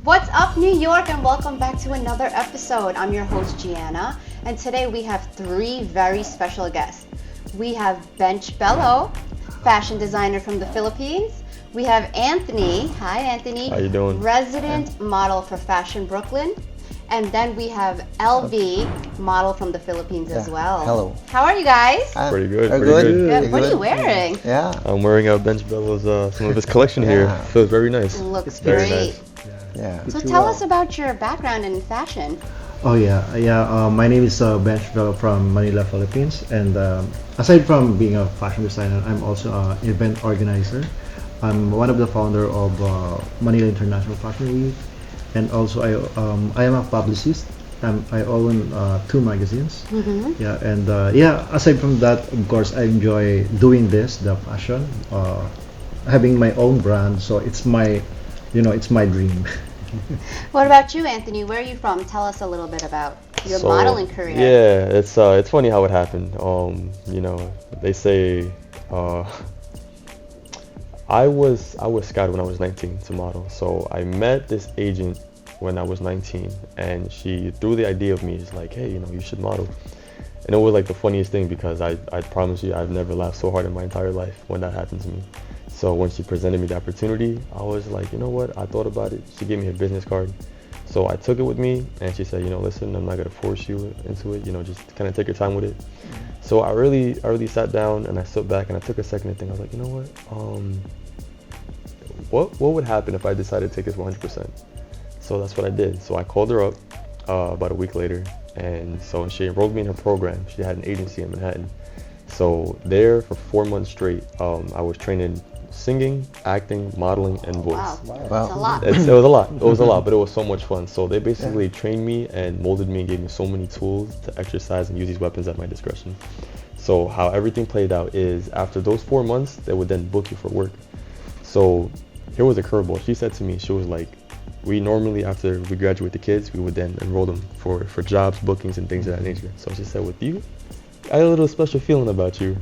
What's up, New York, and welcome back to another episode. I'm your host, Giana, and today we have three very special guests. We have Bello, fashion designer from the Philippines. We have Anthony. Hi, Anthony. How you doing? Resident model for Fashion Brooklyn. And then we have LV, model from the Philippines as well. Hello. How are you guys? Pretty good. Are Pretty good. Good. What are you wearing? Yeah. I'm wearing Bello's some of his collection here. Yeah. Feels very nice. Looks Very great. nice. Yeah. So tell us about your background in fashion. Oh yeah. My name is Bello from Manila, Philippines, and aside from being a fashion designer, I'm also an event organizer. I'm one of the founder of Manila International Fashion Week, and also I am a publicist. I own two magazines. Mm-hmm. Yeah, and aside from that, of course, I enjoy doing the fashion, having my own brand. So it's it's my dream. What about you, Anthony? Where are you from? Tell us a little bit about your So, modeling career. Yeah, it's funny how it happened. They say I was scouted when I was 19 to model. So I met this agent when I was 19, and she threw the idea of me. It's like, hey, you should model. And it was like the funniest thing because I promise you, I've never laughed so hard in my entire life when that happened to me. So when she presented me the opportunity, I was like, you know what? I thought about it. She gave me a business card. So I took it with me, and she said, listen, I'm not gonna force you into it. Just kind of take your time with it. So I really sat down and I stood back and I took a second to think. I was like, you know what? What would happen if I decided to take this 100%? So that's what I did. So I called her up about a week later, and so she enrolled me in her program. She had an agency in Manhattan. So there for 4 months straight, I was trained in singing, acting, modeling, and voice. Wow. Wow. That's a lot. It was a lot. It was a lot, but it was so much fun. So they basically trained me and molded me and gave me so many tools to exercise and use these weapons at my discretion. So how everything played out is after those 4 months, they would then book you for work. So here was a curveball. She said to me, she was like, we normally, after we graduate the kids, we would then enroll them for jobs, bookings, and things of that nature. So she said, with you, I had a little special feeling about you.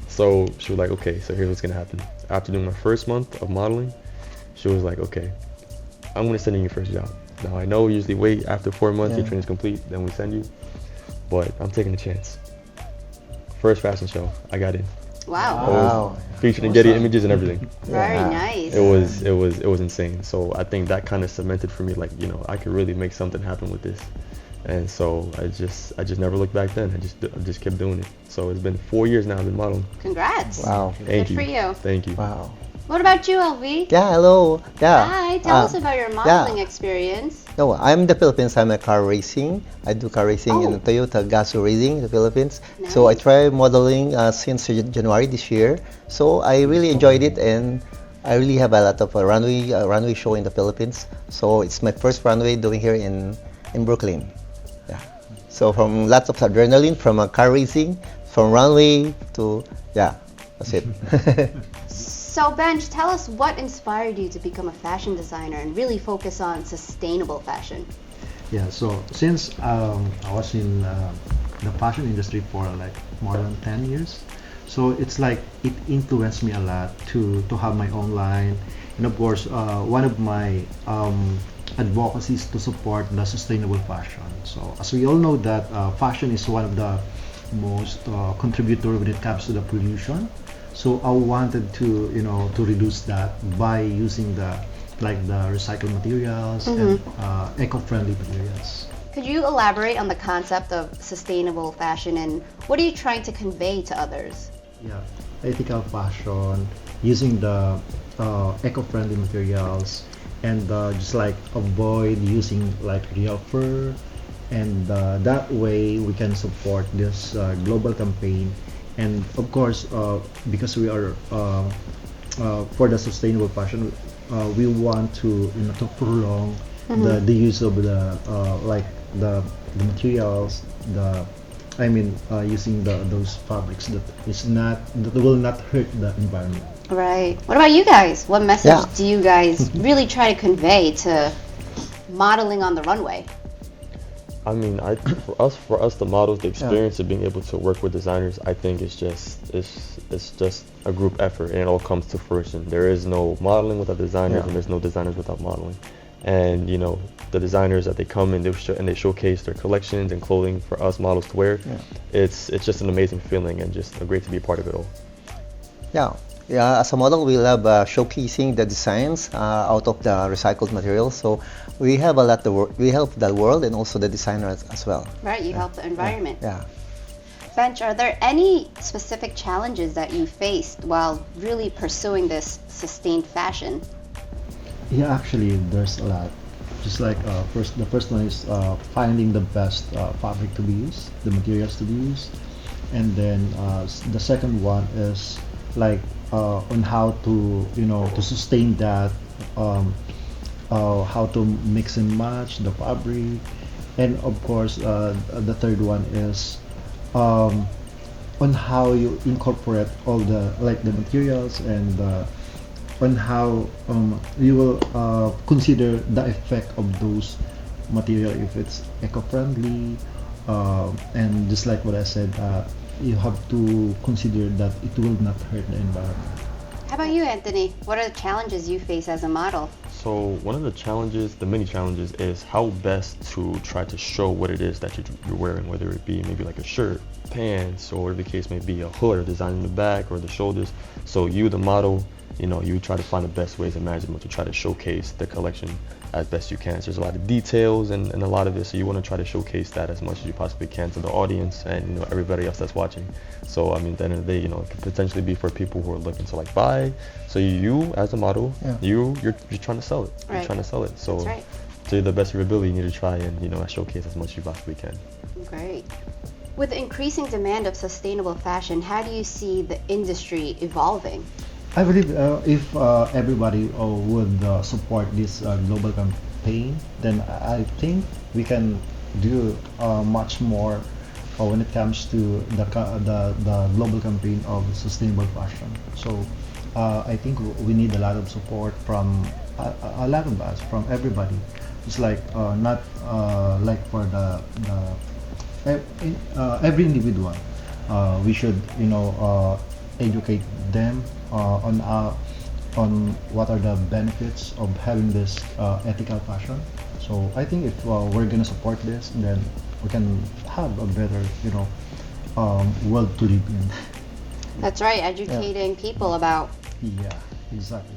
So she was like, okay, so here's what's gonna happen. After doing my first month of modeling, she was like, okay, I'm gonna send you your first job. Now I know we usually wait after 4 months, your training's complete, then we send you, but I'm taking a chance. First fashion show, I got in. Wow. Wow. Featured in Getty Images and everything. Very Yeah. nice. It was insane. So I think that kind of cemented for me, like, I could really make something happen with this. And so I just never looked back then. I just kept doing it. So it's been 4 years now I've been modeling. Congrats. Wow. Thank Good you. for you. Thank you. Wow. What about you, LV? Yeah. Hello. Yeah. Hi, tell us about your modeling experience. No, I'm the Philippines. I'm a car racing. I do car racing Oh. in Toyota Gazoo Racing in the Philippines. So I Nice. tried modeling since January this year. So I really enjoyed it, and I really have a lot of runway show in the Philippines. So it's my first runway doing here in Brooklyn. Yeah. So from lots of adrenaline from car racing, from runway to that's it. So, Benj, tell us what inspired you to become a fashion designer and really focus on sustainable fashion. Yeah. So since I was in the fashion industry for like more than 10 years, so it's like it influenced me a lot to have my own line, and of course one of my advocacies to support the sustainable fashion. So as we all know that fashion is one of the most contributor when it comes to the pollution. So I wanted to to reduce that by using the recycled materials and eco-friendly materials. Could you elaborate on the concept of sustainable fashion and what are you trying to convey to others? Yeah, ethical fashion, using the eco-friendly materials, and just like avoid using like real fur, and that way we can support this global campaign. And of course, because we are for the sustainable fashion, we want to to prolong the use of the the materials, using those fabrics that will not hurt the environment. Right. What about you guys? What message Yeah. do you guys really try to convey to modeling on the runway? I mean, for us, the models, the experience of being able to work with designers, I think it's just a group effort, and it all comes to fruition. There is no modeling without designers, Yeah. and there's no designers without modeling. And the designers that they come and they showcase their collections and clothing for us models to wear. Yeah. It's just an amazing feeling and just great to be a part of it all. Yeah, yeah. As a model, we love showcasing the designs out of the recycled materials. So we have a lot to work. We help the world and also the designers as well. Right, you help the environment. Yeah. Bench, are there any specific challenges that you faced while really pursuing this sustained fashion? Yeah, actually, there's a lot. Just like the first one is finding the best fabric to be used, the materials to be used, and then the second one is like on how to to sustain that, how to mix and match the fabric, and of course the third one is on how you incorporate all the like the materials and on how you will consider the effect of those material if it's eco-friendly, and just like what I said, you have to consider that it will not hurt the environment. How about you, Anthony? What are the challenges you face as a model? So one of the challenges, the many challenges, is how best to try to show what it is that you're wearing, whether it be maybe like a shirt, pants, or whatever the case may be, a hood or design in the back or the shoulders. So you, the model, you try to find the best ways imaginable to try to showcase the collection as best you can. So there's a lot of details and a lot of this, so you want to try to showcase that as much as you possibly can to the audience and everybody else that's watching. So I mean, at the end of the day, it could potentially be for people who are looking to like buy. So you as a model, you're trying to sell it. Right. You're trying to sell it. So That's right. to the best of your ability, you need to try and showcase as much as you possibly can. Great. With the increasing demand of sustainable fashion, how do you see the industry evolving? I believe if everybody would support this global campaign, then I think we can do much more when it comes to the global campaign of sustainable fashion. So I think we need a lot of support from a lot of us, from everybody. It's like not like for every individual. We should educate them on what are the benefits of having this ethical fashion. So I think if we're gonna support this, then we can have a better world to live in. That's right, educating people about Yeah, exactly.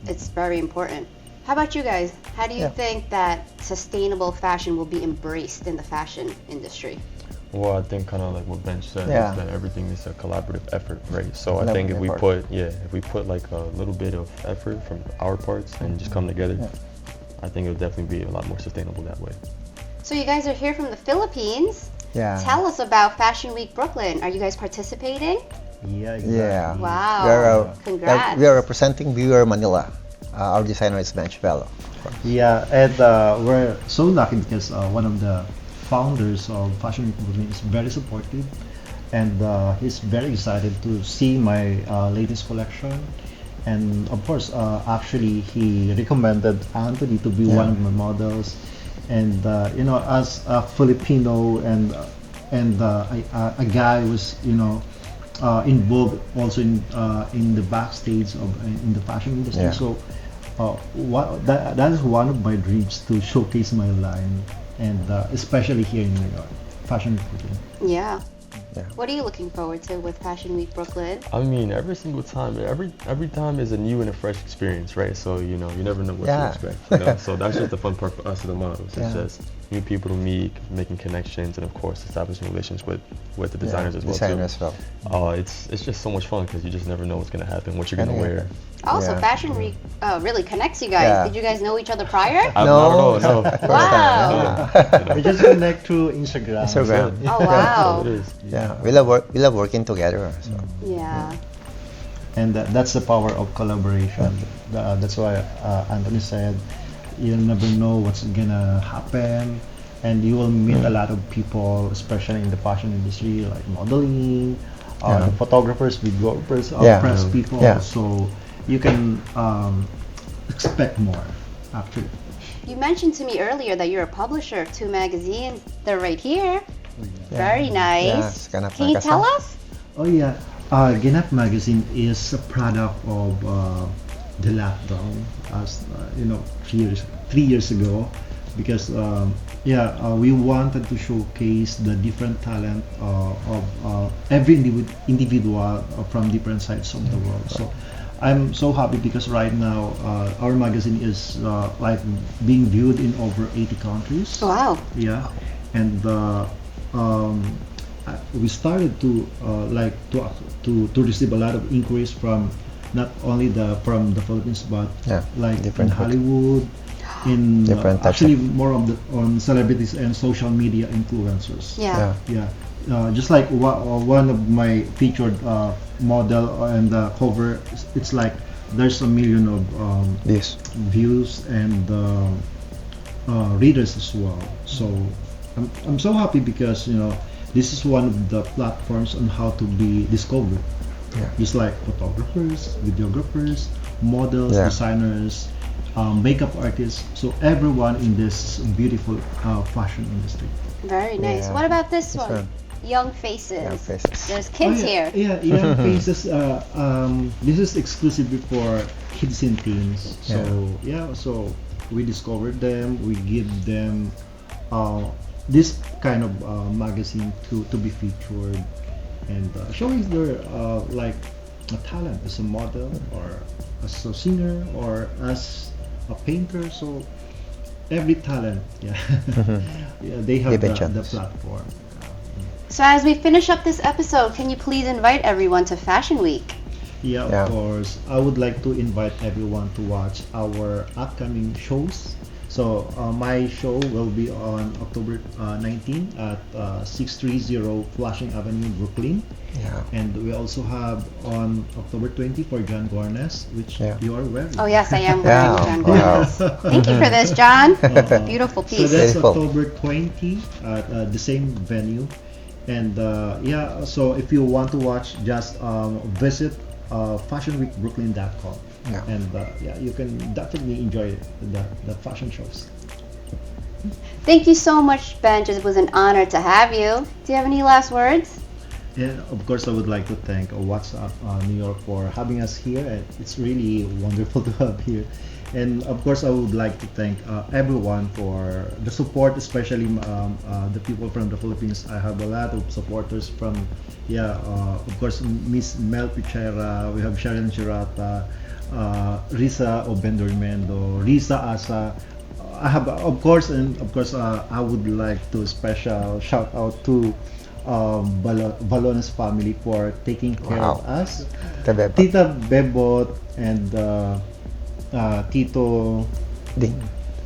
it's very important. How about you guys? How do you think that sustainable fashion will be embraced in the fashion industry? Well, I think kind of like what Bench said, Yeah. is that everything is a collaborative effort, right? So I think if we put like a little bit of effort from our parts and just come together, I think it'll definitely be a lot more sustainable that way. So you guys are here from the Philippines. Yeah. Tell us about Fashion Week Brooklyn. Are you guys participating? Yeah, exactly. Yeah. Wow. We are, Congrats. we are representing Viewer Manila. Our designer is Bello. Yeah, and we're so lucky because one of the founders of Fashion Week Brooklyn is very supportive, and he's very excited to see my latest collection. And of course, actually, he recommended Anthony to be one of my models. And as a Filipino and a guy who's involved also in the backstage of in the fashion industry. Yeah. So that is one of my dreams, to showcase my line, and especially here in New York, Fashion Week Brooklyn. Yeah. Yeah. What are you looking forward to with Fashion Week Brooklyn? I mean, every single time, every time is a new and a fresh experience, right? So you never know what Yeah. to expect. So that's just the fun part for us as the models. It's just new people to meet, making connections, and of course establishing relations with the designers as well Designer too. as well. It's just so much fun because you just never know what's gonna happen, what you're gonna wear. Also, Yeah. Fashion Week really connects you guys. Yeah. Did you guys know each other prior? Not at all, no. Wow. We just connect through Instagram. Instagram. Oh So wow. it is. Yeah, we love working together. So. Yeah. And that's the power of collaboration. That's why Anthony said, you'll never know what's gonna happen, and you will meet a lot of people, especially in the fashion industry, like modeling, the photographers, videographers, press people. Yeah. So you can expect more, actually. You mentioned to me earlier that you're a publisher of two magazines. They're right here. Very nice. Ganap Can you Magazine. tell us? Oh yeah, Ganap magazine is a product of the lockdown, as 3 years ago, because we wanted to showcase the different talent of every individual from different sides of the world. So I'm so happy because right now our magazine is like being viewed in over 80 countries. Wow. Yeah, and um, we started to to receive a lot of inquiries from not only from the Philippines, but Yeah, like in different Hollywood, in Different types actually of- more on celebrities and social media influencers. Yeah. Yeah, just like one of my featured model and the cover, it's like there's a million of Yes. views and readers as well. So I'm so happy because this is one of the platforms on how to be discovered. Yeah. Just like photographers, videographers, models, Yeah. designers, makeup artists. So everyone in this beautiful fashion industry. Very nice. Yeah. What about this This one? one. Young faces. Young faces. There's kids Oh, yeah, here. Yeah, young faces. This is exclusively for kids and teens. So so we discovered them. We give them this kind of magazine to be featured and showing their like a talent as a model or as a singer or as a painter. So every talent, yeah, they have Give a the chance. platform. So as we finish up this episode, can you please invite everyone to Fashion Week? Yeah, Yeah. of course. I would like to invite everyone to watch our upcoming shows. So my show will be on October 19 at 630 Flushing Avenue, Brooklyn. Yeah. And we also have on October 20 for John Gornes, which Yeah. you are wearing. Oh yes, I am wearing Yeah. John Wow. Gordon's. Thank you for this, John. Uh, Beautiful So piece. that's Beautiful. October 20 at the same venue. And so if you want to watch, just visit fashionweekbrooklyn.com. Yeah. And you can definitely enjoy the fashion shows. Thank you so much, Benj. It was an honor to have you. Do you have any last words? And of course, I would like to thank WhatsUp New York for having us here. And it's really wonderful to have here. And of course, I would like to thank everyone for the support, especially the people from the Philippines. I have a lot of supporters from, of course, Miss Mel Pichera. We have Sharon Chirata, Risa Obendormendo, Risa Asa. I have, of course, I would like to special shout out to Balones family for taking care of Wow. us. Tabeba. Tita Bebot and Tito Ding.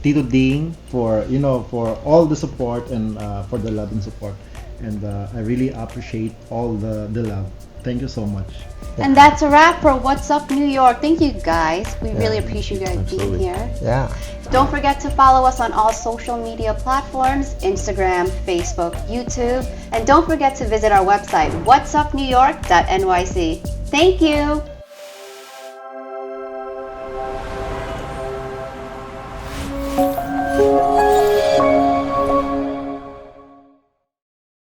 Tito Ding for for all the support and for the love and support, and I really appreciate all the love. Thank you so much. And that's a wrap for What's Up New York. Thank you guys. We really appreciate you guys being Absolutely. here. Yeah. Don't forget to follow us on all social media platforms, Instagram, Facebook, YouTube, and don't forget to visit our website, whatsupnewyork.nyc. Thank you.